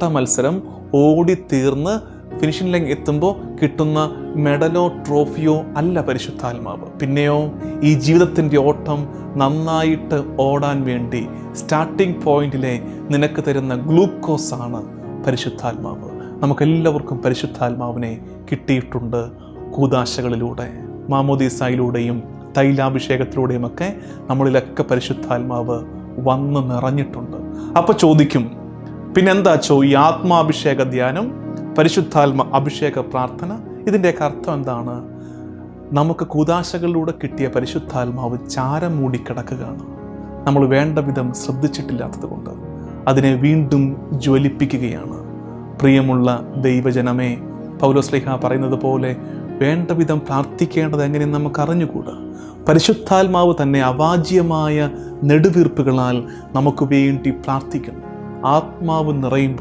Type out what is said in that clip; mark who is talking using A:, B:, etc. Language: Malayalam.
A: ഓട്ട മത്സരം ഓടിത്തീർന്ന് ഫിനിഷിംഗ് ലൈൻ എത്തുമ്പോൾ കിട്ടുന്ന മെഡലോ ട്രോഫിയോ അല്ല പരിശുദ്ധാത്മാവ്. പിന്നെയോ ഈ ജീവിതത്തിൻ്റെ ഓട്ടം നന്നായിട്ട് ഓടാൻ വേണ്ടി സ്റ്റാർട്ടിംഗ് പോയിന്റിലെ നിനക്ക് തരുന്ന ഗ്ലൂക്കോസാണ് പരിശുദ്ധാത്മാവ്. നമുക്കെല്ലാവർക്കും പരിശുദ്ധാത്മാവിനെ കിട്ടിയിട്ടുണ്ട്. കൂദാശകളിലൂടെ, മാമോദീസായിലൂടെയും തൈലാഭിഷേകത്തിലൂടെയും ഒക്കെ നമ്മളിലൊക്കെ പരിശുദ്ധാത്മാവ് വന്ന് നിറഞ്ഞിട്ടുണ്ട്. അപ്പോൾ ചോദിക്കും, പിന്നെന്താ ഈ ആത്മാഭിഷേക ധ്യാനം, പരിശുദ്ധാത്മ അഭിഷേക പ്രാർത്ഥന, ഇതിൻ്റെയൊക്കെ അർത്ഥം എന്താണ്? നമുക്ക് കൂദാശകളിലൂടെ കിട്ടിയ പരിശുദ്ധാത്മാവ് ചാരം മൂടിക്കിടക്കുകയാണ്. നമ്മൾ വേണ്ട വിധം ശ്രദ്ധിച്ചിട്ടില്ലാത്തത് കൊണ്ട് അതിനെ വീണ്ടും ജ്വലിപ്പിക്കുകയാണ്. പ്രിയമുള്ള ദൈവജനമേ, പൗലോസ്ലീഹ പറയുന്നത് പോലെ വേണ്ട വിധം പ്രാർത്ഥിക്കേണ്ടത് എങ്ങനെയെന്ന് നമുക്ക് അറിഞ്ഞുകൂടാ. പരിശുദ്ധാത്മാവ് തന്നെ അവാച്യമായ നെടുവീർപ്പുകളാൽ നമുക്ക് വേണ്ടി പ്രാർത്ഥിക്കുന്നു. ആത്മാവ് നിറയുമ്പോൾ